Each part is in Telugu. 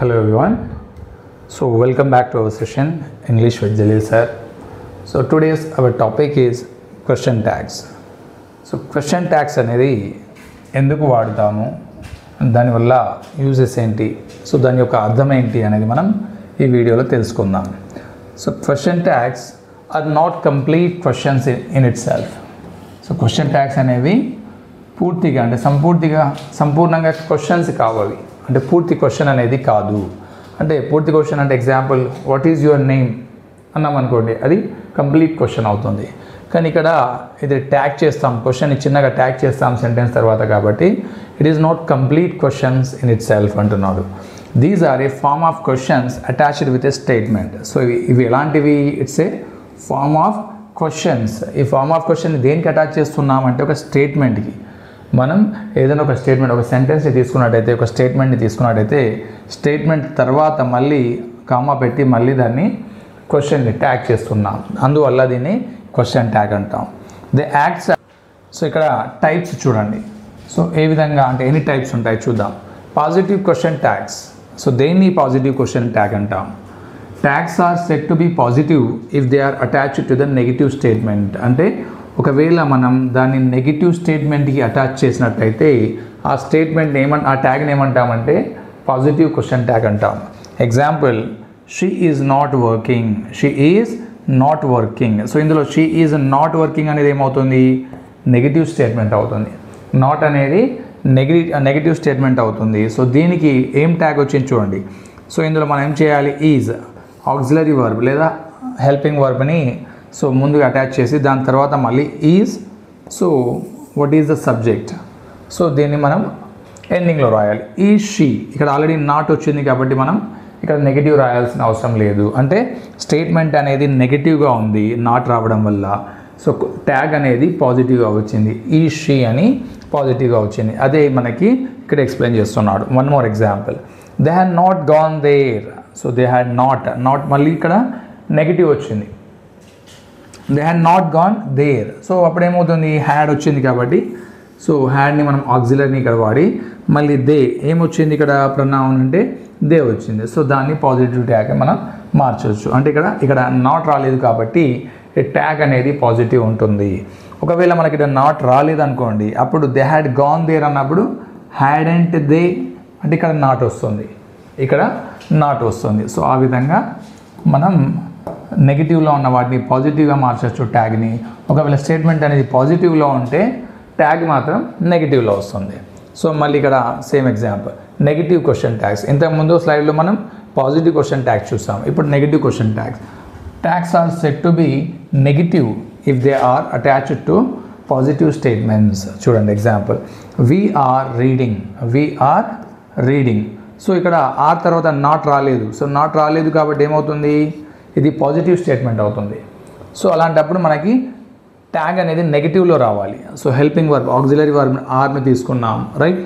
Hello everyone. So welcome back to our session English with Jalil sir. So today's our topic is question tags. So question tags అనేది ఎందుకు వాడతాము, దానివల్ల యూజెస్ ఏంటి, సో దాని యొక్క అర్థం ఏంటి అనేది మనం ఈ వీడియోలో తెలుసుకుందాం. So question tags are not complete questions in itself. So question tags అనేవి పూర్తిగా అంటే సంపూర్ణంగా క్వశ్చన్స్ కావాలి, అంటే పూర్తి క్వశ్చన్ అనేది కాదు. అంటే పూర్తి క్వశ్చన్ అంటే example what is your name అన్నాం అనుకోండి, అది కంప్లీట్ క్వశ్చన్ అవుతుంది. కానీ ఇక్కడ ఇది ట్యాగ్ చేస్తాం, క్వశ్చన్ చిన్నగా ట్యాగ్ చేస్తాం సెంటెన్స్ తర్వాత, కాబట్టి it is not complete questions in itself అంటున్నాడు. These are a form of questions attached with a statement. So ఇవి ఎలాంటివి? It's a form of questions. ఈ ఫార్మ్ ఆఫ్ క్వశ్చన్ దేనికి అటాచ్ చేస్తున్నామంటే ఒక స్టేట్మెంట్కి. మనం ఏదైనా ఒక స్టేట్మెంట్, ఒక సెంటెన్స్ని తీసుకున్నట్టయితే, ఒక స్టేట్మెంట్ని తీసుకున్నట్టయితే స్టేట్మెంట్ తర్వాత మళ్ళీ కామా పెట్టి మళ్ళీ దాన్ని క్వశ్చన్ని ట్యాగ్ చేస్తున్నాం, అందువల్ల దీన్ని క్వశ్చన్ ట్యాగ్ అంటాం. The acts. సో ఇక్కడ టైప్స్ చూడండి. సో ఏ విధంగా అంటే ఎన్ని టైప్స్ ఉంటాయి చూద్దాం. Positive question tags. సో దేన్ని పాజిటివ్ క్వశ్చన్ ట్యాగ్ అంటాం. Tags are set to be positive if they are attached to the negative statement. అంటే ఒకవేళ మనం దాన్ని నెగిటివ్ స్టేట్మెంట్కి అటాచ్ చేసినట్టయితే ఆ స్టేట్మెంట్ ఆ ట్యాగ్ని ఏమంటామంటే పాజిటివ్ క్వశ్చన్ ట్యాగ్ అంటాం. Example, she is not working. She is not working. So ఇందులో షీ ఈజ్ నాట్ వర్కింగ్ అనేది ఏమవుతుంది? నెగిటివ్ స్టేట్మెంట్ అవుతుంది. నాట్ అనేది నెగిటివ్ స్టేట్మెంట్ అవుతుంది. సో దీనికి ఏం ట్యాగ్ వచ్చింది చూడండి. సో ఇందులో మనం ఏం చేయాలి? ఈజ్ ఆక్సిలరీ వర్బ్ లేదా హెల్పింగ్ వర్బ్ని సో ముందుగా అటాచ్ చేసి దాని తర్వాత మళ్ళీ is. So what is the subject? So దీన్ని మనం ఎండింగ్లో రాయాలి. Is she. ఇక్కడ ఆల్రెడీ నాట్ వచ్చింది కాబట్టి మనం ఇక్కడ నెగిటివ్ రాయాల్సిన అవసరం లేదు. అంటే స్టేట్మెంట్ అనేది నెగిటివ్గా ఉంది నాట్ రావడం వల్ల. సో ట్యాగ్ అనేది పాజిటివ్గా వచ్చింది. ఈజ్ షీ అని పాజిటివ్గా వచ్చింది. అదే మనకి ఇక్కడ ఎక్స్ప్లెయిన్ చేస్తున్నాడు. One more example, they had not gone there. So they had not మళ్ళీ ఇక్కడ నెగిటివ్ వచ్చింది. They had not gone there. So అప్పుడు ఏమవుతుంది? హ్యాడ్ వచ్చింది కాబట్టి సో హ్యాడ్ని మనం ఆక్సిలరీని ఇక్కడ వాడి మళ్ళీ దే ఏమొచ్చింది ఇక్కడ ప్రొనౌన్ అంటే దే వచ్చింది. సో దాన్ని పాజిటివ్ ట్యాగ్ మనం మార్చవచ్చు. అంటే ఇక్కడ నాట్ రాలేదు కాబట్టి ట్యాగ్ అనేది పాజిటివ్ ఉంటుంది. ఒకవేళ మనకి ఇక్కడ నాట్ రాలేదు అనుకోండి, అప్పుడు దే హ్యాడ్ గాన్ దేర్ అన్నప్పుడు హ్యాడ్ అండ్ దే అంటే ఇక్కడ నాట్ వస్తుంది, ఇక్కడ నాట్ వస్తుంది. సో ఆ విధంగా మనం నెగిటివ్లో ఉన్న వాటిని పాజిటివ్గా మార్చవచ్చు ట్యాగ్ని. ఒకవేళ స్టేట్మెంట్ అనేది పాజిటివ్లో ఉంటే ట్యాగ్ మాత్రం నెగిటివ్లో వస్తుంది. సో మళ్ళీ ఇక్కడ same example, negative question tags. ఇంతకుముందు స్లైడ్లో మనం పాజిటివ్ క్వశ్చన్ ట్యాగ్స్ చూసాం, ఇప్పుడు negative question tags. Tags are set to be negative if they are attached to positive statements. చూడండి example, we are reading. So ఇక్కడ ఆర్ తర్వాత నాట్ రాలేదు. సో నాట్ రాలేదు కాబట్టి ఏమవుతుంది? ఇది పాజిటివ్ స్టేట్మెంట్ అవుతుంది. సో అలాంటప్పుడు మనకి ట్యాగ్ అనేది నెగిటివ్లో రావాలి. So helping verb auxiliary verb ఆర్ని తీసుకున్నాం, రైట్.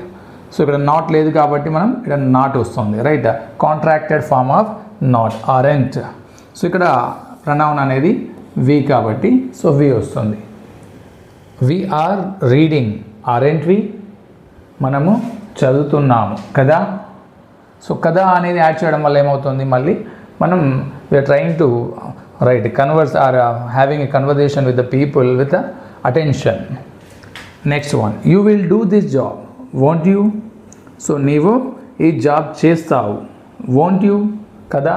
సో ఇక్కడ నాట్ లేదు కాబట్టి మనం ఇక్కడ నాట్ వస్తుంది, right. Contracted form of not, aren't. So ఇక్కడ ప్రొనౌన్ అనేది వి కాబట్టి సో వి వస్తుంది. We are reading, aren't we. మనము చదువుతున్నాము కదా. సో కదా అనేది యాడ్ చేయడం వల్ల ఏమవుతుంది? మళ్ళీ మనం we are trying to converse or having a conversation with the people with attention. Next one, you will do this job won't you. So నీవు ఈ జాబ్ చేస్తావు, వోంట్ యూ కదా.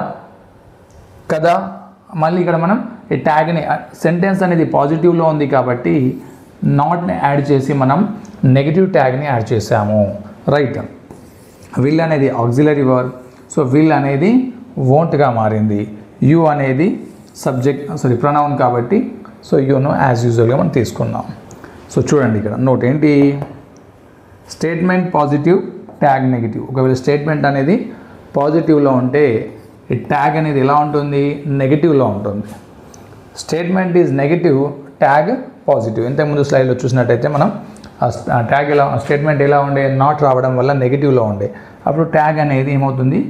మళ్ళీ ఇక్కడ మనం ఈ ట్యాగ్ని, సెంటెన్స్ అనేది పాజిటివ్లో ఉంది కాబట్టి నాట్ని యాడ్ చేసి మనం నెగిటివ్ ట్యాగ్ని యాడ్ చేసాము, రైట్. విల్ అనేది ఆక్సిలరీ వర్బ్. సో విల్ అనేది వోంట్గా మారింది. యూ అనేది ప్రొనౌన్ కాబట్టి సో యూను యాజ్ యూజువల్గా మనం తీసుకున్నాం. సో చూడండి ఇక్కడ నోట్ ఏంటి? Statement positive, tag negative. ఒకవేళ స్టేట్మెంట్ అనేది పాజిటివ్లో ఉంటే ఈ ట్యాగ్ అనేది ఎలా ఉంటుంది? నెగిటివ్లో ఉంటుంది. Statement is negative, tag positive. ఇంతకుముందు స్లైడ్లో చూసినట్టయితే మనం ట్యాగ్ స్టేట్మెంట్ ఎలా ఉండే? నాట్ రావడం వల్ల నెగిటివ్లో ఉండే, అప్పుడు ట్యాగ్ అనేది ఏమవుతుంది?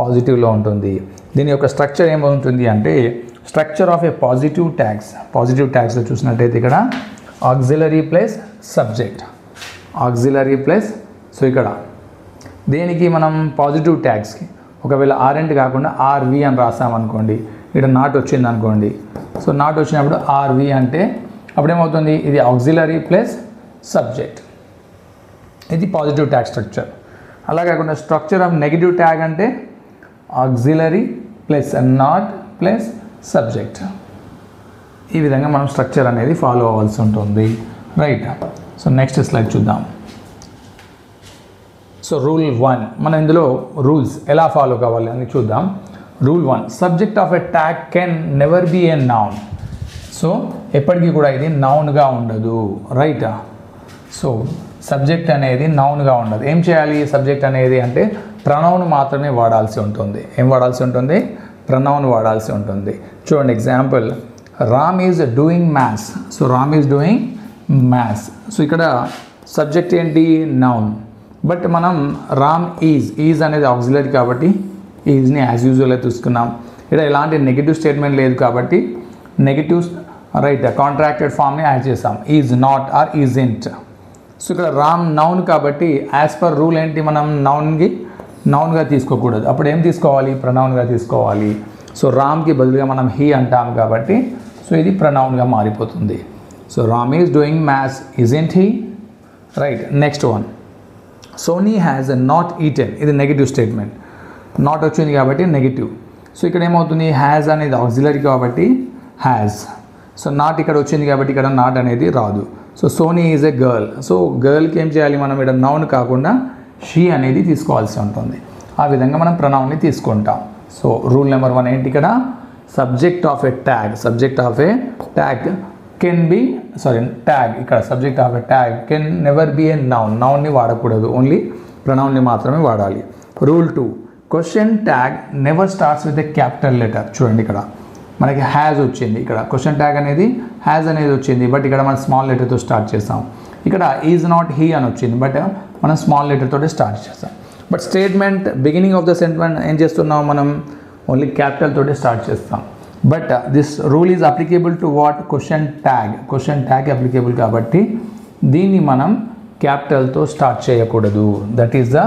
పాజిటివ్లో ఉంటుంది. దీని యొక్క స్ట్రక్చర్ ఏమవుతుంది అంటే స్ట్రక్చర్ ఆఫ్ ఏ పాజిటివ్ ట్యాగ్స్లో చూసినట్టయితే ఇక్కడ ఆక్సిలరీ ప్లస్ సబ్జెక్ట్, సో ఇక్కడ దేనికి మనం పాజిటివ్ ట్యాగ్స్కి ఒకవేళ ఆర్ఎంట్ కాకుండా ఆర్వి అని రాసామనుకోండి, ఇక్కడ నాట్ వచ్చింది అనుకోండి. సో నాట్ వచ్చినప్పుడు ఆర్వి అంటే అప్పుడేమవుతుంది, ఇది ఆక్సిలరీ ప్లస్ సబ్జెక్ట్, ఇది పాజిటివ్ ట్యాగ్ స్ట్రక్చర్. అలా కాకుండా స్ట్రక్చర్ ఆఫ్ నెగిటివ్ ట్యాగ్ అంటే auxiliary plus not plus subject. ఈ విధంగా మనం స్ట్రక్చర్ అనేది ఫాలో అవ్వాల్సి ఉంటుంది, రైట్. సో నెక్స్ట్ స్లైడ్ చూద్దాం. సో రూల్ 1, మనం ఇందులో రూల్స్ ఎలా ఫాలో కావాలి అని చూద్దాం. Rule 1, subject of a tag can never be a noun. So ఎప్పటికీ కూడా ఇది నౌన్గా ఉండదు, రైట్. సో సబ్జెక్ట్ అనేది నౌన్గా ఉండదు. ఏం చేయాలి సబ్జెక్ట్ అనేది అంటే ప్రనౌన్ మాత్రమే వాడాల్సి ఉంటుంది. ఏం వాడాల్సి ఉంటుంది, ప్రనౌన్ వాడాల్సి ఉంటుంది. చూడండి example, Ram is doing maths. So Ram is doing maths. So ఇక్కడ సబ్జెక్ట్ ఏంటి, నౌన్. బట్ మనం రామ్ ఈజ్ అనేది ఆక్సిలరీ కాబట్టి ఈజ్ని యాజ్ యూజువల్గా తీసుకున్నాం. ఇక్కడ ఎలాంటి నెగిటివ్ స్టేట్మెంట్ లేదు కాబట్టి నెగిటివ్, రైట్, కాంట్రాక్టెడ్ ఫామ్ని యాడ్ చేసాం, is not or isn't. So ఇక్కడ రామ్ నౌన్ కాబట్టి యాజ్ పర్ రూల్ ఏంటి, మనం నౌన్గా తీసుకోకూడదు. అప్పుడు ఏం తీసుకోవాలి, ప్రనౌన్గా తీసుకోవాలి. సో రామ్కి బదులుగా మనం హీ అంటాం కాబట్టి సో ఇది ప్రనౌన్గా మారిపోతుంది. So Ram is doing maths, isn't he, right. Next one, Soni has not eaten. ఇది నెగిటివ్ స్టేట్మెంట్, నాట్ వచ్చింది కాబట్టి నెగిటివ్. సో ఇక్కడ ఏమవుతుంది, హ్యాజ్ అనేది ఆక్సిలరీ కాబట్టి హ్యాజ్. సో నాట్ ఇక్కడ వచ్చింది కాబట్టి ఇక్కడ నాట్ అనేది రాదు. So Sony is a girl. So గర్ల్కి ఏం చేయాలి మనం, ఇక్కడ నౌన్ కాకుండా షీ అనేది తీసుకోవాల్సి ఉంటుంది. ఆ విధంగా మనం ప్రనౌన్ని తీసుకుంటాం. సో రూల్ నెంబర్ 1 ఏంటి, ఇక్కడ subject of a tag can be, tag, ఇక్కడ subject of a tag can never be a నౌన్ని వాడకూడదు, ఓన్లీ ప్రనౌన్ని మాత్రమే వాడాలి. Rule 2, question tag never starts with a capital letter. చూడండి ఇక్కడ మనకి హ్యాజ్ వచ్చింది, ఇక్కడ క్వశ్చన్ ట్యాగ్ అనేది హ్యాజ్ అనేది వచ్చింది, బట్ ఇక్కడ మనం స్మాల్ లెటర్తో స్టార్ట్ చేస్తాం. ఇక్కడ ఈజ్ నాట్ హీ అని వచ్చింది, బట్ మనం స్మాల్ లెటర్ తోటి స్టార్ట్ చేస్తాం. But statement beginning of the sentence ఏం చేస్తున్నాం, మనం ఓన్లీ క్యాపిటల్ తోటి స్టార్ట్ చేస్తాం. But this rule is applicable to what, question tag applicable కాబట్టి దీన్ని మనం క్యాపిటల్తో స్టార్ట్ చేయకూడదు. That is the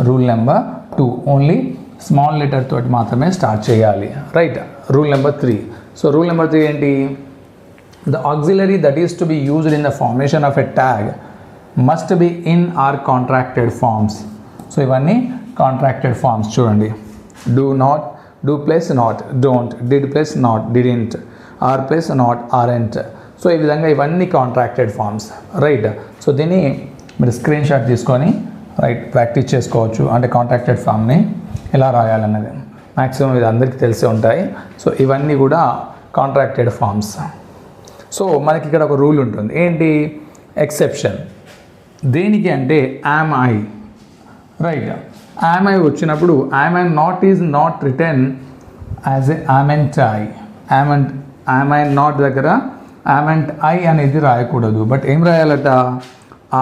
rule number 2, only small letter తోటి మాత్రమే స్టార్ట్ చేయాలి, right. Rule number 3, so rule number 3 ఏంటి, the auxiliary that is to be used in the formation of a tag must be in or contracted forms. So ఇవన్నీ కాంట్రాక్టెడ్ ఫార్మ్స్. చూడండి, do not, do plus not, don't, did plus not, didn't, are plus not, aren't. So ఈ విధంగా ఇవన్నీ కాంట్రాక్టెడ్ ఫార్మ్స్, రైట్. సో దీన్ని మీరు స్క్రీన్ షాట్ తీసుకొని రైట్ ప్రాక్టీస్ చేసుకోవచ్చు, అంటే కాంట్రాక్టెడ్ ఫామ్ని ఎలా రాయాలన్నది. మ్యాక్సిమం ఇది అందరికీ తెలిసే ఉంటాయి. సో ఇవన్నీ కూడా కాంట్రాక్టెడ్ ఫార్మ్స్. సో మనకి ఇక్కడ ఒక రూల్ ఉంటుంది, ఏంటి, ఎక్సెప్షన్. దేనికి అంటే am I, right. Am I వచ్చినప్పుడు am I not is not return as a amn't I. Am I not దగ్గర యామెంట్ ఐ అనేది రాయకూడదు, బట్ ఏం రాయాలట,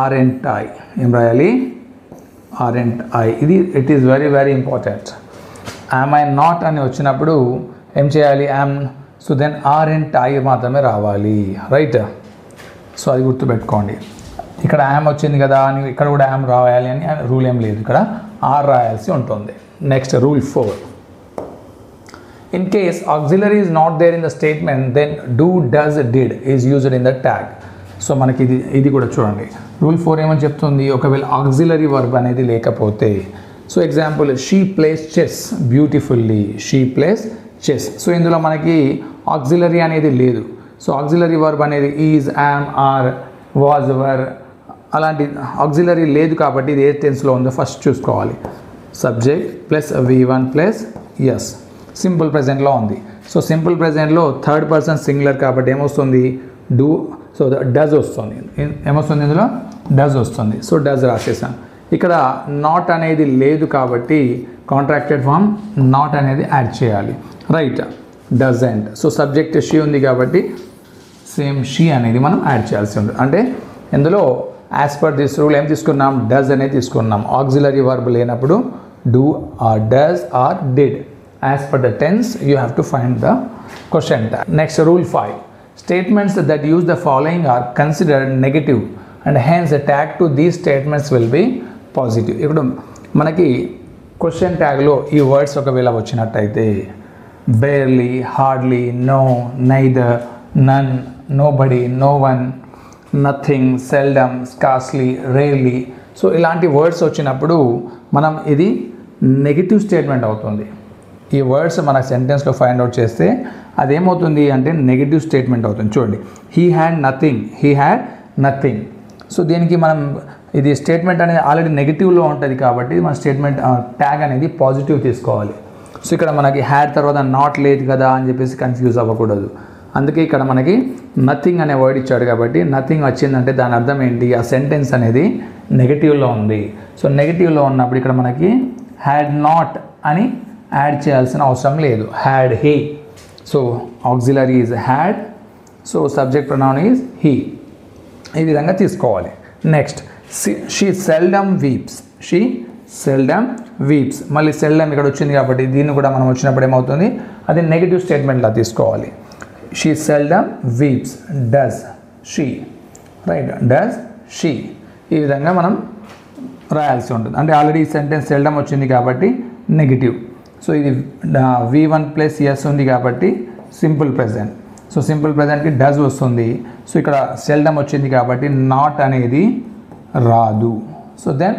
ఆర్ఎంట్ ఐ. ఏం రాయాలి, ఆర్ఎంట్ ఐ. ఇది it is very very important. Am I not అని వచ్చినప్పుడు ఏం చేయాలి, am, so then aren't I మాత్రమే రావాలి, రైట్. సో అది గుర్తుపెట్టుకోండి. ఇక్కడ యామ్ వచ్చింది కదా అని ఇక్కడ కూడా యామ్ రాయాలి అని రూల్ ఏం లేదు, ఇక్కడ ఆర్ రాయాల్సి ఉంటుంది. Next rule 4, in case auxiliary is not there in the statement then do, does, did is used in the tag. So మనకి ఇది కూడా చూడండి. రూల్ 4 ఏమని చెప్తుంది, ఒకవేళ ఆక్సిలరీ వర్బ్ అనేది లేకపోతే, so example, she place chess beautifully, she place chess. So ఇందులో మనకి ఆక్సిలరీ అనేది లేదు. సో ఆక్సిలరీ వర్బ్ అనేది ఈజ్, యామ్, ఆర్, వాజ్, వర్ అలాంటి ఆక్సిలరీ లేదు కాబట్టి ఇది ఏ టెన్స్లో ఉందో ఫస్ట్ చూసుకోవాలి. Subject plus V1 plus S, simple ప్రెజెంట్లో ఉంది. సో సింపుల్ ప్రెజెంట్లో థర్డ్ పర్సన్ సింగులర్ కాబట్టి ఏమొస్తుంది, డూ. సో డస్ వస్తుంది, ఏమొస్తుంది ఇందులో, డస్ వస్తుంది. సో డస్ రాసేసాం. ఇక్కడ నాట్ అనేది లేదు కాబట్టి కాంట్రాక్టెడ్ ఫామ్ నాట్ అనేది యాడ్ చేయాలి, right. Doesn't. So subject she ఉంది కాబట్టి సేమ్ షీ అనేది మనం యాడ్ చేయాల్సి ఉంటుంది. అంటే ఇందులో యాజ్ పర్ దిస్ రూల్ ఏం తీసుకున్నాం, డస్ అనేది తీసుకున్నాం. ఆక్సిలరీ వర్బ్ లేనప్పుడు do or does or did. As per the tense you have to find the question tag. Next rule 5, statements that use the following are considered negative and hence the tag to these statements will be positive. ఇప్పుడు మనకి క్వశ్చన్ ట్యాగ్లో ఈ వర్డ్స్ ఒకవేళ వచ్చినట్టయితే barely, hardly, no, neither, none, nobody, no one, nothing, seldom, scarcely, rarely. So ఇలాంటి వర్డ్స్ వచ్చినప్పుడు మనం ఇది నెగిటివ్ స్టేట్మెంట్ అవుతుంది. ఈ వర్డ్స్ మన సెంటెన్స్లో ఫైండ్ అవుట్ చేస్తే అదేమవుతుంది అంటే నెగిటివ్ స్టేట్మెంట్ అవుతుంది. చూడండి, he had nothing, he had nothing. So దీనికి మనం ఇది స్టేట్మెంట్ అనేది ఆల్రెడీ నెగిటివ్లో ఉంటుంది కాబట్టి మన స్టేట్మెంట్ ట్యాగ్ అనేది పాజిటివ్ తీసుకోవాలి. సో ఇక్కడ మనకి హ్యాడ్ తర్వాత నాట్ లేదు కదా అని చెప్పేసి కన్ఫ్యూజ్ అవ్వకూడదు. అందుకే ఇక్కడ మనకి నథింగ్ అనే వర్డ్ ఇచ్చాడు కాబట్టి నథింగ్ వచ్చిందంటే దాని అర్థం ఏంటి, ఆ సెంటెన్స్ అనేది నెగిటివ్లో ఉంది. సో నెగిటివ్లో ఉన్నప్పుడు ఇక్కడ మనకి హ్యాడ్ నాట్ అని యాడ్ చేయాల్సిన అవసరం లేదు. Had he. So auxiliary is had, so subject pronoun is he. ఈ విధంగా తీసుకోవాలి. Next, she seldom weeps, she seldom weeps. మళ్ళీ సెల్డమ్ ఇక్కడ వచ్చింది కాబట్టి దీన్ని కూడా మనం వచ్చినప్పుడు ఏమవుతుంది, అది నెగిటివ్ స్టేట్మెంట్లా తీసుకోవాలి. She seldom weeps, does she, right, does she. ఈ విధంగా మనం రాయాల్సి ఉంటుంది. అంటే ఆల్రెడీ సెంటెన్స్ సెల్డమ్ వచ్చింది కాబట్టి నెగిటివ్. సో ఇది V1 ప్లస్ ఎస్ ఉంది కాబట్టి సింపుల్ ప్రెజెంట్. సో సింపుల్ ప్రెజెంట్కి డస్ వస్తుంది. సో ఇక్కడ సెల్డమ్ వచ్చింది కాబట్టి నాట్ అనేది రాదు. So then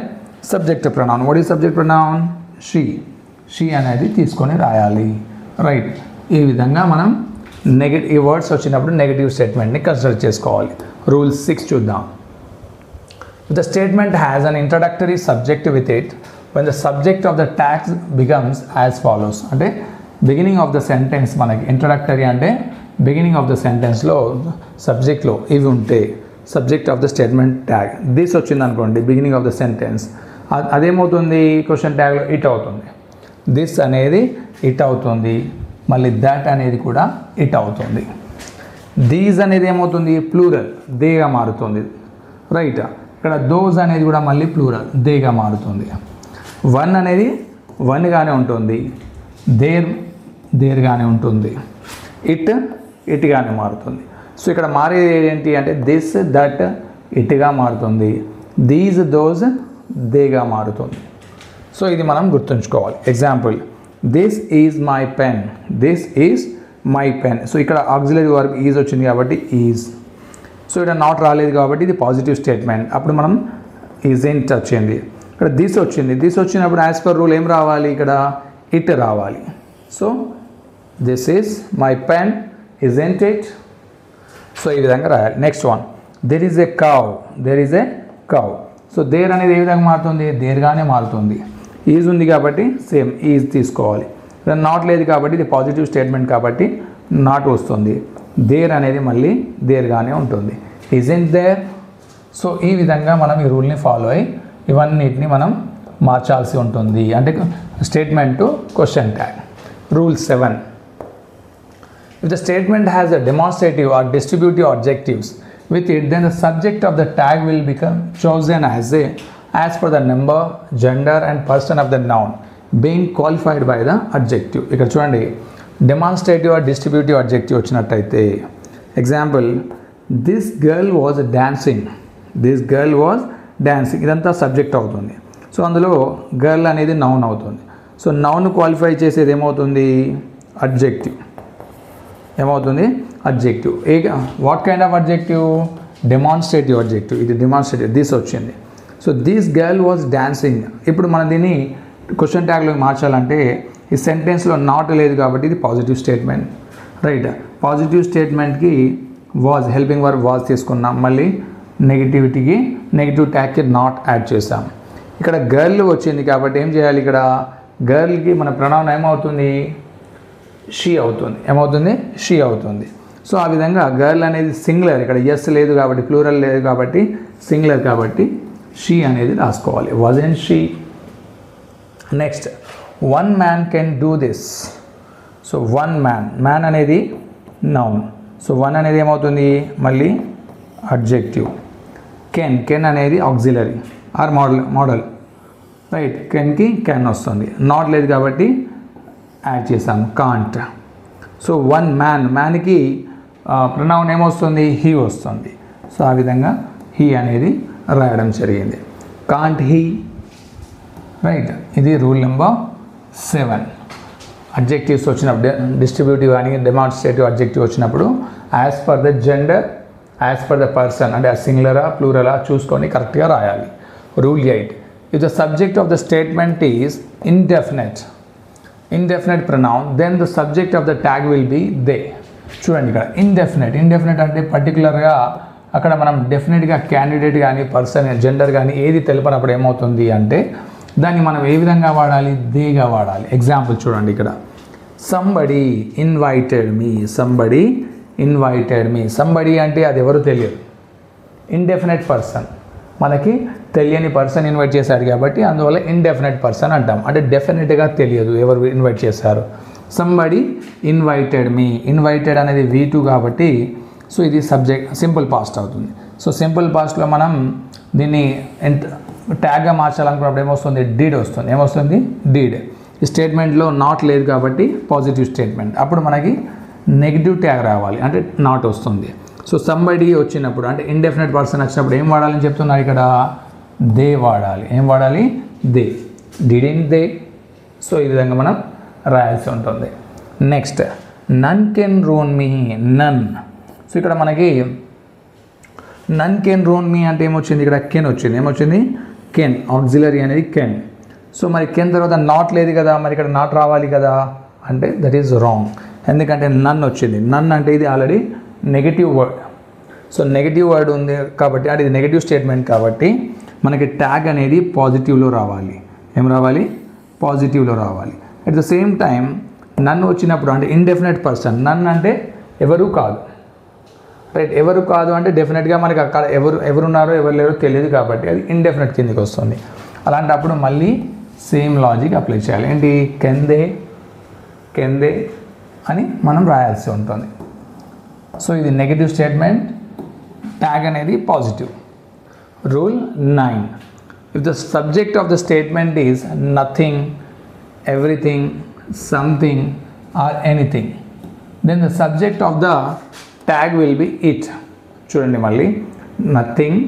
subject pronoun. What is subject pronoun? She. She అనేది తీసుకొని రాయాలి, రైట్. ఈ విధంగా మనం ఈ వర్డ్స్ వచ్చినప్పుడు నెగిటివ్ స్టేట్మెంట్ని కన్సిడర్ చేసుకోవాలి. రూల్ 6 చూద్దాం. The statement has an introductory subject with it when the subject of the tag becomes as follows. అంటే బిగినింగ్ ఆఫ్ ద సెంటెన్స్ మనకి ఇంట్రడక్టరీ అంటే బిగినింగ్ ఆఫ్ ద సెంటెన్స్లో సబ్జెక్ట్లో ఇవి ఉంటే subject of the statement tag this వచ్చింది అనుకోండి బిగినింగ్ ఆఫ్ ద సెంటెన్స్, అదేమవుతుంది క్వశ్చన్ ట్యాగ్లో ఇట్ అవుతుంది. దిస్ అనేది ఇట్ అవుతుంది, మళ్ళీ దట్ అనేది కూడా ఇట్ అవుతుంది. దీస్ అనేది ఏమవుతుంది ప్లూరల్, దేగా మారుతుంది, రైట్. ఇక్కడ దోస్ అనేది కూడా మళ్ళీ ప్లూరల్, దేగా మారుతుంది. వన్ అనేది వన్గానే ఉంటుంది, దేర్గానే ఉంటుంది, ఇట్గానే మారుతుంది. సో ఇక్కడ మారేది ఏంటి అంటే దిస్, దట్ ఇట్గా మారుతుంది, దీస్, దోస్ దేగా మారుతుంది. సో ఇది మనం గుర్తుంచుకోవాలి. Example, this is my pen, this is my pen. So ఇక్కడ ఆక్సిలరీ వర్బ్ ఈజ్ వచ్చింది కాబట్టి ఈజ్. సో ఇక్కడ నాట్ రాలేదు కాబట్టి ఇది పాజిటివ్ స్టేట్మెంట్. అప్పుడు మనం ఈజెంట్ వచ్చింది. ఇక్కడ దిస్ వచ్చింది, దిస్ వచ్చినప్పుడు యాజ్ పర్ రూల్ ఏం రావాలి, ఇక్కడ ఇట్ రావాలి. So this is my pen, isn't it. So ఈ విధంగా రాయాలి. Next one, there is a cow, there is a cow. So there అనేది ఏ విధంగా మారుతుంది, దేర్గానే మారుతుంది. ఈజ్ ఉంది కాబట్టి సేమ్ ఈజ్ తీసుకోవాలి. ఇక్కడ నాట్ లేదు కాబట్టి ఇది పాజిటివ్ స్టేట్మెంట్ కాబట్టి నాట్ వస్తుంది. దేర్ అనేది మళ్ళీ దేర్గానే ఉంటుంది, ఇజెంట్ దేర్. సో ఈ విధంగా మనం ఈ రూల్ని ఫాలో అయ్యి ఇవన్నిటిని మనం మార్చాల్సి ఉంటుంది. అంటే statement to question tag. Rule 7. If the statement has a demonstrative or distributive adjectives with it, then the subject of the tag will become chosen as per the number, gender and person of the noun being qualified by the adjective. ఇక్కడ చూడండి, డెమాన్స్ట్రేటివ్ ఆర్ డిస్ట్రిబ్యూటివ్ అడ్జెక్టివ్ వచ్చినట్టయితే example, this girl was dancing, this girl was dancing, ఇదంతా సబ్జెక్ట్ అవుతుంది. సో అందులో గర్ల్ అనేది నౌన్ అవుతుంది. సో నౌన్ క్వాలిఫై చేసేది ఏమవుతుంది, అడ్జెక్టివ్. ఏమవుతుంది, adjective. What kind of adjective, demonstrative adjective. ఇది డెమాన్స్ట్రేటివ్, దిస్ వచ్చింది. So this girl was dancing. ఇప్పుడు మనం దీన్ని క్వశ్చన్ ట్యాగ్లోకి మార్చాలంటే ఈ సెంటెన్స్లో నాట్ లేదు కాబట్టి ఇది పాజిటివ్ స్టేట్మెంట్, రైట్. పాజిటివ్ స్టేట్మెంట్కి వాజ్, హెల్పింగ్ వర్బ్ వాజ్ తీసుకున్నాం, మళ్ళీ నెగిటివ్ ట్యాగ్కి నాట్ యాడ్ చేసాం. ఇక్కడ గర్ల్ వచ్చింది కాబట్టి ఏం చేయాలి, ఇక్కడ గర్ల్కి మన ప్రొనౌన్ ఏమవుతుంది, షీ అవుతుంది. ఏమవుతుంది, షీ అవుతుంది. సో ఆ విధంగా గర్ల్ అనేది సింగులర్, ఇక్కడ ఎస్ లేదు కాబట్టి ప్లూరల్ లేదు కాబట్టి సింగులర్ కాబట్టి షీ అనేది రాసుకోవాలి, wasn't she. Next, one man can do this. So one man అనేది నౌన్. సో వన్ అనేది ఏమవుతుంది, మళ్ళీ అడ్జెక్టివ్. కెన్ అనేది ఆక్సిలరీ ఆర్ మోడల్, రైట్. కెన్కి కెన్ వస్తుంది, నాట్ లేదు కాబట్టి యాడ్ చేసాము, కాంట్. సో వన్ మ్యాన్కి ప్రొనౌన్ ఏమొస్తుంది, హీ వస్తుంది. సో ఆ విధంగా హీ అనేది రాయడం జరిగింది. Can't he, right. ఇది రూల్ నెంబర్ 7. అడ్జెక్టివ్స్ వచ్చినప్పుడు డిస్ట్రిబ్యూటివ్ కానీ డెమాన్స్ట్రేటివ్ అడ్జెక్టివ్ వచ్చినప్పుడు as per the gender, as per the person అంటే సింగులరా ప్లూరలా చూసుకొని కరెక్ట్గా రాయాలి. Rule 8. If the subject of the statement is indefinite pronoun, then the subject of the tag will be they. చూడండి ఇక్కడ ఇండెఫినెట్ అంటే పర్టికులర్గా అక్కడ మనం డెఫినెట్గా క్యాండిడేట్ కానీ పర్సన్ జెండర్ కానీ ఏది తెలపనప్పుడు ఏమవుతుంది అంటే దాన్ని మనం ఏ విధంగా వాడాలి, దేగా వాడాలి. ఎగ్జాంపుల్ చూడండి ఇక్కడ సంబడి ఇన్వైటెడ్ మీ. సంబడి అంటే అది ఎవరు తెలియదు, ఇండెఫినెట్ పర్సన్, మనకి తెలియని పర్సన్ ఇన్వైట్ చేశాడు కాబట్టి అందువల్ల ఇండెఫినెట్ పర్సన్ అంటాం. అంటే డెఫినెట్గా తెలియదు ఎవరు ఇన్వైట్ చేశారు. సంబడి ఇన్వైటెడ్ మీ, ఇన్వైటెడ్ అనేది V2 కాబట్టి సో ఇది సబ్జెక్ట్ సింపుల్ పాస్ట్ అవుతుంది. సో సింపుల్ పాస్ట్లో మనం దీన్ని ట్యాగ్గా మార్చాలనుకున్నప్పుడు ఏమొస్తుంది, డీడ్ వస్తుంది. ఏమొస్తుంది, డీడ్. ఈ స్టేట్మెంట్లో నాట్ లేదు కాబట్టి పాజిటివ్ స్టేట్మెంట్, అప్పుడు మనకి నెగిటివ్ ట్యాగ్ రావాలి అంటే నాట్ వస్తుంది. సో సంబడి వచ్చినప్పుడు అంటే ఇండెఫినెట్ పర్సన్ వచ్చినప్పుడు ఏం వాడాలని చెప్తున్నారు ఇక్కడ, దే వాడాలి. ఏం వాడాలి, దే. Didn't they. సో ఈ విధంగా మనం రాయాల్సి ఉంటుంది. Next none can ruin me, none. So ఇక్కడ మనకి నన్ కెన్ రూన్ మీ అంటే ఏమొచ్చింది, ఇక్కడ కెన్ వచ్చింది. ఏమొచ్చింది, కెన్. ఆక్సిలరీ అనేది కెన్. సో మరి కెన్ తర్వాత నాట్ లేదు కదా, మరి ఇక్కడ నాట్ రావాలి కదా అంటే దట్ ఈజ్ రాంగ్. ఎందుకంటే నన్ వచ్చింది. నన్ అంటే ఇది already negative word. So negative word ఉంది కాబట్టి అంటే ఇది నెగిటివ్ స్టేట్మెంట్ కాబట్టి మనకి ట్యాగ్ అనేది పాజిటివ్లో రావాలి. ఏం రావాలి, పాజిటివ్లో రావాలి. అట్ ద సేమ్ టైం నన్ను వచ్చినప్పుడు అంటే ఇండెఫినెట్ పర్సన్, నన్ అంటే ఎవరు కాదు, రైట్. ఎవరు కాదు అంటే డెఫినెట్గా మనకి అక్కడ ఎవరున్నారో ఎవరు లేరో తెలియదు కాబట్టి అది ఇండెఫినెట్ కిందకి వస్తుంది. అలాంటప్పుడు మళ్ళీ సేమ్ లాజిక్ అప్లై చేయాలి. ఏంటి, కెన్ దే అని మనం రాయాల్సి ఉంటుంది. సో ఇది నెగిటివ్ స్టేట్మెంట్, ట్యాగ్ అనేది positive. Rule 9. If the subject of the statement is nothing, everything, something or anything, then the subject of the tag will be it. చూడండి మళ్ళీ, nothing,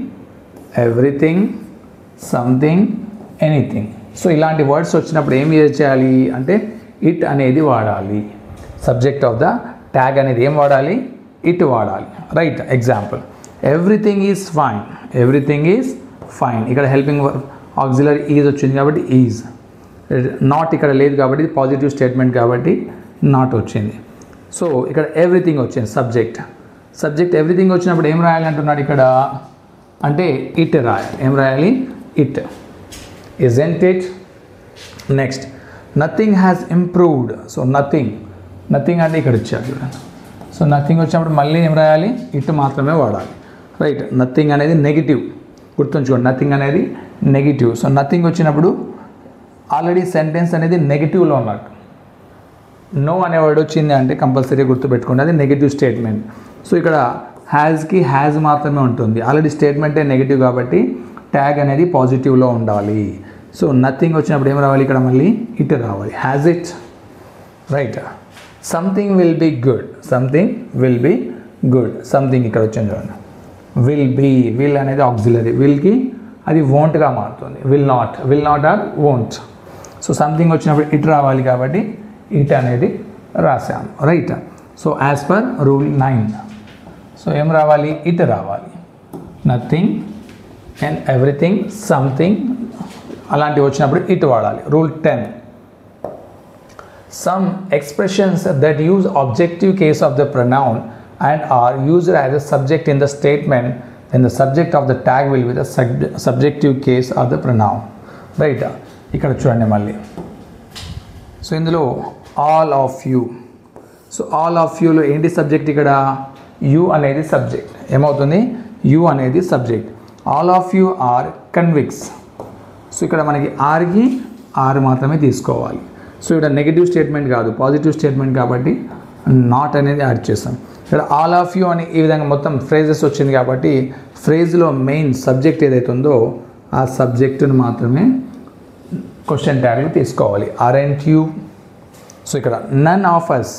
everything, something, anything. So ఇలాంటి వర్డ్స్ వచ్చినప్పుడు ఏం చేయాలి అంటే ఇట్ అనేది వాడాలి. సబ్జెక్ట్ ఆఫ్ ద ట్యాగ్ అనేది ఏం వాడాలి, ఇట్ వాడాలి, right. Example everything is fine. ఇక్కడ హెల్పింగ్ ఆక్సిలరీ ఈజ్ వచ్చింది కాబట్టి ఈజ్. నాట్ ఇక్కడ లేదు కాబట్టి పాజిటివ్ స్టేట్మెంట్ కాబట్టి నాట్ వచ్చింది. సో ఇక్కడ ఎవ్రీథింగ్ వచ్చింది సబ్జెక్ట్ ఎవ్రీథింగ్ వచ్చినప్పుడు ఏం రాయాలి అంటున్నాడు ఇక్కడ అంటే ఇట్ రాయాలి. ఏం రాయాలి, it. Isn't it. Next nothing has improved. So nothing అంటే ఇక్కడ ఇచ్చారు చూడండి. సో నథింగ్ వచ్చినప్పుడు మళ్ళీ ఏం రాయాలి, ఇట్ మాత్రమే వాడాలి, రైట్. నథింగ్ అనేది నెగిటివ్, గుర్తుంచుకోండి, నథింగ్ అనేది నెగిటివ్. సో నథింగ్ వచ్చినప్పుడు ఆల్రెడీ సెంటెన్స్ అనేది నెగిటివ్లో ఉన్నట్టు. నో అనే వర్డ్ వచ్చింది అంటే కంపల్సరీ గుర్తుపెట్టుకోండి, అది నెగిటివ్ స్టేట్మెంట్. సో ఇక్కడ హ్యాజ్కి హ్యాజ్ మాత్రమే ఉంటుంది, ఆల్రెడీ స్టేట్మెంటే నెగిటివ్ కాబట్టి ట్యాగ్ అనేది పాజిటివ్లో ఉండాలి. సో నథింగ్ వచ్చినప్పుడు ఏం రావాలి, ఇక్కడ మళ్ళీ ఇట్ రావాలి, has it, right. Something will be good. Something ఇక్కడ వచ్చింది చూడండి. విల్ అనేది ఆక్సిలరీ, విల్కి అది వోంట్గా మారుతుంది. Will not or won't. So something వచ్చినప్పుడు ఇట్ రావాలి కాబట్టి ఇట్ అనేది రాసాము, right. So as per rule 9 so ఏం రావాలి, ఇట్ రావాలి. నథింగ్ అండ్ ఎవ్రీథింగ్, సంథింగ్ అలాంటివి వచ్చినప్పుడు ఇట్ వాడాలి. Rule 10. Some expressions that use objective case of the pronoun and are used as a subject in the statement, then the subject of the tag will be the subjective case of the pronoun, right. ఇక్కడ చూడండి మళ్ళీ. సో ఇందులో all of you. So all of యూలో ఏంటి సబ్జెక్ట్, ఇక్కడ యూ అనేది సబ్జెక్ట్. ఏమవుతుంది, యూ అనేది subject. All of you are convicts. So ఇక్కడ మనకి ఆర్కి ఆర్ మాత్రమే తీసుకోవాలి. సో ఇక్కడ నెగిటివ్ స్టేట్మెంట్ కాదు, పాజిటివ్ స్టేట్మెంట్ కాబట్టి నాట్ అనేది యాడ్ చేస్తాం. ఇక్కడ ఆల్ ఆఫ్ యూ అని ఈ విధంగా మొత్తం ఫ్రేజెస్ వచ్చింది కాబట్టి ఫ్రేజ్లో మెయిన్ సబ్జెక్ట్ ఏదైతే ఉందో ఆ సబ్జెక్టును మాత్రమే క్వశ్చన్ ట్యాగ్లో తీసుకోవాలి. Aren't you. సో ఇక్కడ none of us.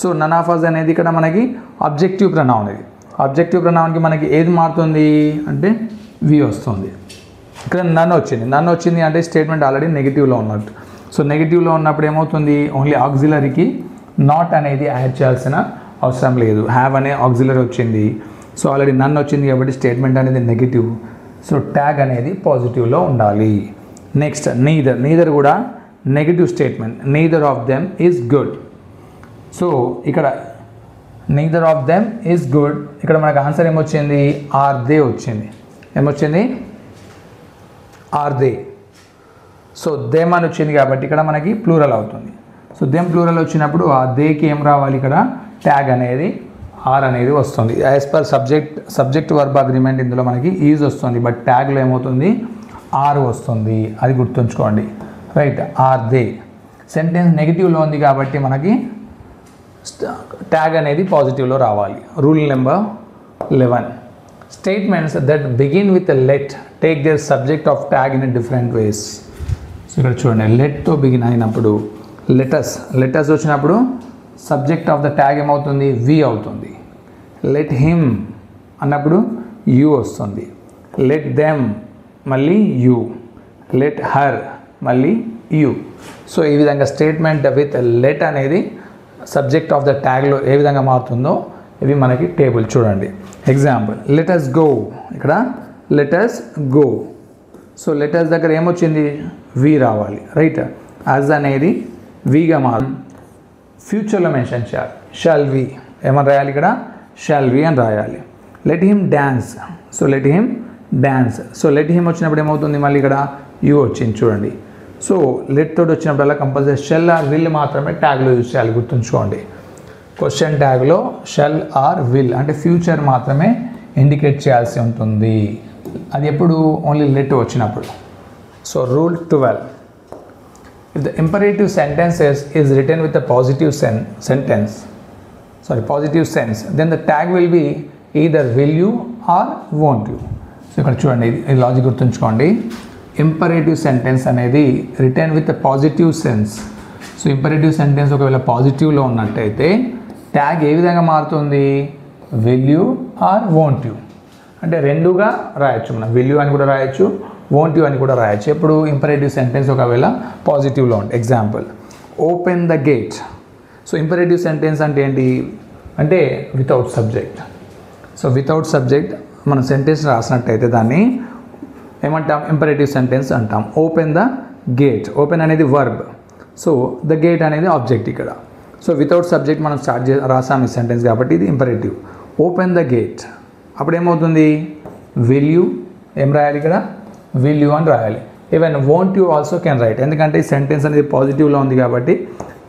So none of us అనేది ఇక్కడ మనకి ఆబ్జెక్టివ్ ప్రొనౌన్. ఇది ఆబ్జెక్టివ్ ప్రొనౌన్కి మనకి ఏది మారుతుంది అంటే వి వస్తుంది. ఇక్కడ నన్ను వచ్చింది అంటే స్టేట్మెంట్ ఆల్రెడీ నెగిటివ్లో ఉన్నట్టు. సో నెగిటివ్లో ఉన్నప్పుడు ఏమవుతుంది, ఓన్లీ ఆక్సిలరీకి నాట్ అనేది యాడ్ చేయాల్సిన అవసరం లేదు. హ్యావ్ అనే ఆక్సిలరీ వచ్చింది. సో ఆల్రెడీ నన్ను వచ్చింది కాబట్టి స్టేట్మెంట్ అనేది నెగిటివ్. సో ట్యాగ్ అనేది పాజిటివ్లో ఉండాలి. నెక్స్ట్ నీదర్ కూడా negative statement. Neither of them is good. So ఇక్కడ neither of them is good. ఇక్కడ మనకు ఆన్సర్ ఏమొచ్చింది, ఆర్ దే వచ్చింది. ఏమొచ్చింది, ఆర్ దే. సో దెమ్ అని వచ్చింది కాబట్టి ఇక్కడ మనకి ప్లూరల్ అవుతుంది. సో దెమ్ ప్లూరల్ వచ్చినప్పుడు ఆ దేకి ఏం రావాలి, ఇక్కడ ట్యాగ్ అనేది ఆర్ అనేది వస్తుంది. As per subject verb agreement ఇందులో మనకి ఈజ్ వస్తుంది, బట్ ట్యాగ్లో ఏమవుతుంది, ఆర్ వస్తుంది. అది గుర్తుంచుకోండి. Right, are they. సెంటెన్స్ నెగిటివ్లో ఉంది కాబట్టి మనకి ట్యాగ్ అనేది పాజిటివ్లో రావాలి. Rule number 11. Statements that begin with let take their subject of tag in different ways. So ఇక్కడ చూడండి, లెట్తో బిగిన్ అయినప్పుడు లెటస్ వచ్చినప్పుడు సబ్జెక్ట్ ఆఫ్ ద ట్యాగ్ ఏమవుతుంది, వి అవుతుంది. లెట్ హిమ్ అన్నప్పుడు యూ వస్తుంది. లెట్ దెమ్ మళ్ళీ యూ. లెట్ హర్ మళ్ళీ యూ. సో ఈ విధంగా స్టేట్మెంట్ విత్ లెట్ అనేది సబ్జెక్ట్ ఆఫ్ ద ట్యాగ్లో ఏ విధంగా మారుతుందో ఇవి మనకి టేబుల్ చూడండి. Example, let's go. ఇక్కడ లెటస్ గో. సో లెటస్ దగ్గర ఏమొచ్చింది, వి రావాలి. రైట్, యాజ్ అనేది విగా మారు. ఫ్యూచర్లో మెన్షన్ చేయాలి. షాల్ వి ఏమని రాయాలి, ఇక్కడ షాల్ వి అని రాయాలి. Let him dance. So let him dance. So let him వచ్చినప్పుడు ఏమవుతుంది, మళ్ళీ ఇక్కడ యూ వచ్చింది చూడండి. సో లెట్ తోటి వచ్చినప్పుడల్లా కంపల్సరీ షెల్ ఆర్ విల్ మాత్రమే ట్యాగ్లో యూజ్ చేయాలి, గుర్తుంచుకోండి. క్వశ్చన్ ట్యాగ్లో షెల్ ఆర్ విల్ అంటే ఫ్యూచర్ మాత్రమే ఇండికేట్ చేయాల్సి ఉంటుంది. అది ఎప్పుడు, ఓన్లీ లెట్ వచ్చినప్పుడు. So rule 12. If the imperative sentences is written with a positive positive sense, then the tag will be either will you or won't you. So ఇక్కడ చూడండి, ఈ లాజిక్ గుర్తుంచుకోండి. ఇంపరేటివ్ సెంటెన్స్ అనేది return with positive sense. So imperative sentence ఒకవేళ పాజిటివ్లో ఉన్నట్టయితే ట్యాగ్ ఏ విధంగా మారుతుంది, will you or won't you. అంటే రెండుగా రాయొచ్చు మనం, విల్ యూ అని కూడా రాయొచ్చు, వోంట్ యూ అని కూడా రాయొచ్చు. ఎప్పుడు ఇంపరేటివ్ సెంటెన్స్ ఒకవేళ పాజిటివ్లో ఉంటుంది. Example, open the gate. So imperative sentence అంటే ఏంటి అంటే without subject. So without subject మనం సెంటెన్స్ రాసినట్టయితే దాన్ని ఏమంటాం, ఇంపరేటివ్ సెంటెన్స్ అంటాం. Open the gate. ఓపెన్ అనేది వర్బ్. సో ద గేట్ అనేది ఆబ్జెక్ట్ ఇక్కడ. సో వితౌట్ సబ్జెక్ట్ మనం రాసాం ఈ సెంటెన్స్ కాబట్టి ఇది ఇంపరేటివ్. ఓపెన్ ద గేట్ అప్పుడు ఏమవుతుంది, విల్ యూ ఏం రాయాలి, ఇక్కడ విల్ యూ అని రాయాలి. Even won't you also can write, ఎందుకంటే ఈ సెంటెన్స్ అనేది పాజిటివ్లో ఉంది కాబట్టి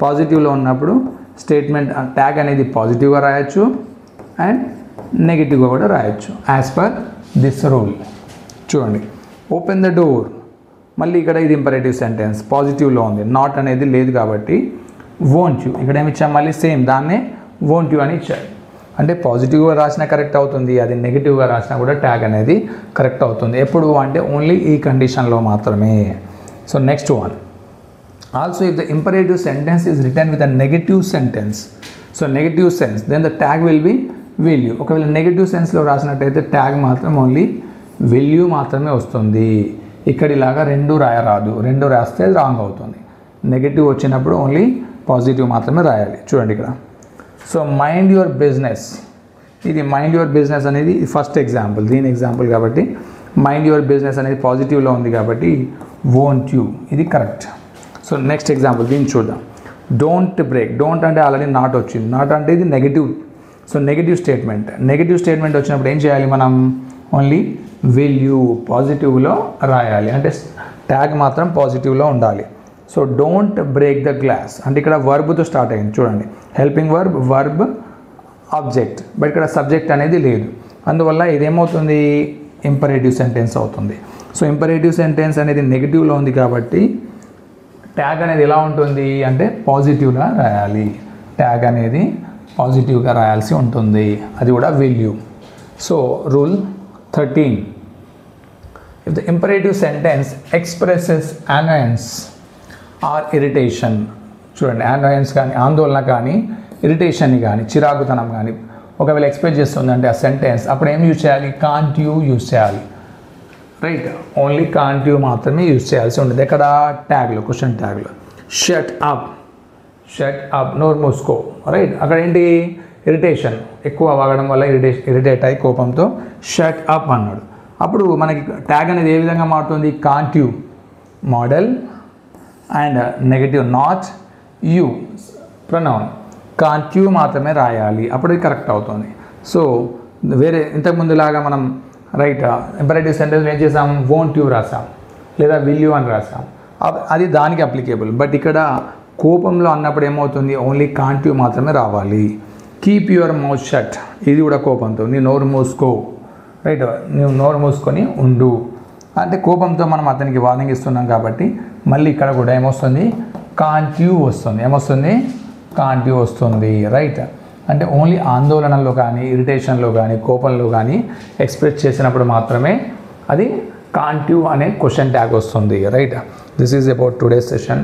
పాజిటివ్లో ఉన్నప్పుడు స్టేట్మెంట్ ట్యాగ్ అనేది పాజిటివ్గా రాయొచ్చు అండ్ నెగిటివ్గా కూడా రాయొచ్చు యాజ్ పర్ దిస్ రూల్. చూడండి, ఓపెన్ ద డోర్. మళ్ళీ ఇక్కడ ఇది ఇంపరేటివ్ సెంటెన్స్ పాజిటివ్లో ఉంది, నాట్ అనేది లేదు కాబట్టి వోంట్ యూ. ఇక్కడ ఏమి ఇచ్చాం, మళ్ళీ సేమ్ దాన్నే వోంట్ యూ అని ఇచ్చాడు. అంటే పాజిటివ్గా రాసినా కరెక్ట్ అవుతుంది, అది నెగిటివ్గా రాసినా కూడా ట్యాగ్ అనేది కరెక్ట్ అవుతుంది. ఎప్పుడు అంటే ఓన్లీ ఈ కండిషన్లో మాత్రమే. So next one, also if the imperative sentence is return with a negative sentence, so negative sense, then the tag will be will you. ఒకవేళ నెగిటివ్ సెన్స్లో రాసినట్టయితే ట్యాగ్ మాత్రం ఓన్లీ విల్ యూ మాత్రమే వస్తుంది. ఇక్కడిలాగా రెండు రాయరాదు, రెండు రాస్తే రాంగ్ అవుతుంది. నెగిటివ్ వచ్చినప్పుడు ఓన్లీ పాజిటివ్ మాత్రమే రాయాలి. చూడండి ఇక్కడ, సో మైండ్ యువర్ బిజినెస్. ఇది మైండ్ యువర్ బిజినెస్ అనేది ఫస్ట్ ఎగ్జాంపుల్, దీని ఎగ్జాంపుల్ కాబట్టి మైండ్ యువర్ బిజినెస్ అనేది పాజిటివ్లో ఉంది కాబట్టి వోంట్ యూ ఇది కరెక్ట్. సో నెక్స్ట్ ఎగ్జాంపుల్ దీన్ని చూద్దాం. Don't break. డోంట్ అంటే ఆల్రెడీ నాట్ వచ్చింది, నాట్ అంటే ఇది negative. So negative statement. Negative statement వచ్చినప్పుడు ఏం చేయాలి మనం, ఓన్లీ విల్ యూ పాజిటివ్లో రాయాలి, అంటే ట్యాగ్ మాత్రం పాజిటివ్లో ఉండాలి. So don't break the glass అంటే ఇక్కడ వర్బ్తో స్టార్ట్ అయింది చూడండి, helping verb, verb, object, but ఇక్కడ సబ్జెక్ట్ అనేది లేదు. అందువల్ల ఇదేమవుతుంది, ఇంపరేటివ్ సెంటెన్స్ అవుతుంది. సో ఇంపరేటివ్ సెంటెన్స్ అనేది నెగిటివ్లో ఉంది కాబట్టి ట్యాగ్ అనేది ఎలా ఉంటుంది అంటే పాజిటివ్గా రాయాలి. ట్యాగ్ అనేది పాజిటివ్గా రాయాల్సి ఉంటుంది, అది కూడా will you. So rule 13, if the imperative sentence expresses annoyance or irritation. చూడండి, annoyance కానీ ఆందోళన కానీ ఇరిటేషన్ కానీ చిరాకుతనం కానీ ఒకవేళ ఎక్స్ప్రెస్ చేస్తుంది అంటే ఆ సెంటెన్స్, అప్పుడు ఏం యూజ్ చేయాలి, కాంట్ యూ యూజ్ చేయాలి. రైట్, ఓన్లీ కాంట్ యూ మాత్రమే యూజ్ చేయాల్సి ఉంటుంది. ఎక్కడ ట్యాగ్లో, క్వశ్చన్ ట్యాగ్లో. షట్ అప్, నోరు మూసుకో. రైట్, అక్కడ ఏంటి, ఇరిటేషన్, ఎక్కువ వాగడం వల్ల ఇరిటేట్ అయ్యి కోపంతో షట్ అప్ అన్నాడు. అప్పుడు మనకి ట్యాగ్ అనేది ఏ విధంగా మారుతుంది, can't you model and negative not you pronoun, can't you మాత్రమే రాయాలి, అప్పుడు ఇది కరెక్ట్ అవుతుంది. సో వేరే ఇంతకుముందులాగా మనం రైట్ ఇంపరేటివ్ సెంటెన్స్ ఏం చేసాం, వోంట్ యూ రాసాం లేదా విల్ యూ అని రాసాం, అది దానికి అప్లికేబుల్. బట్ ఇక్కడ కోపంలో అన్నప్పుడు ఏమవుతుంది, ఓన్లీ కాంట్ యూ మాత్రమే రావాలి. కీప్ యువర్ మౌత్ షట్, ఇది కూడా కోపంతో, నీ నోరు మూసుకో. రైట్, నువ్వు నోరు మూసుకొని ఉండు అంటే కోపంతో మనం అతనికి వార్నింగ్ ఇస్తున్నాం కాబట్టి మళ్ళీ ఇక్కడ కూడా ఏమొస్తుంది, కాంట్ యూ వస్తుంది. ఏమొస్తుంది, కాంట్ యూ వస్తుంది. రైట్, అంటే ఓన్లీ ఆందోళనలో కానీ, ఇరిటేషన్లో కానీ, కోపంలో కానీ ఎక్స్ప్రెస్ చేసినప్పుడు మాత్రమే అది కాంట్ యూ అనే క్వశ్చన్ ట్యాగ్ వస్తుంది. Right, this is about today's session.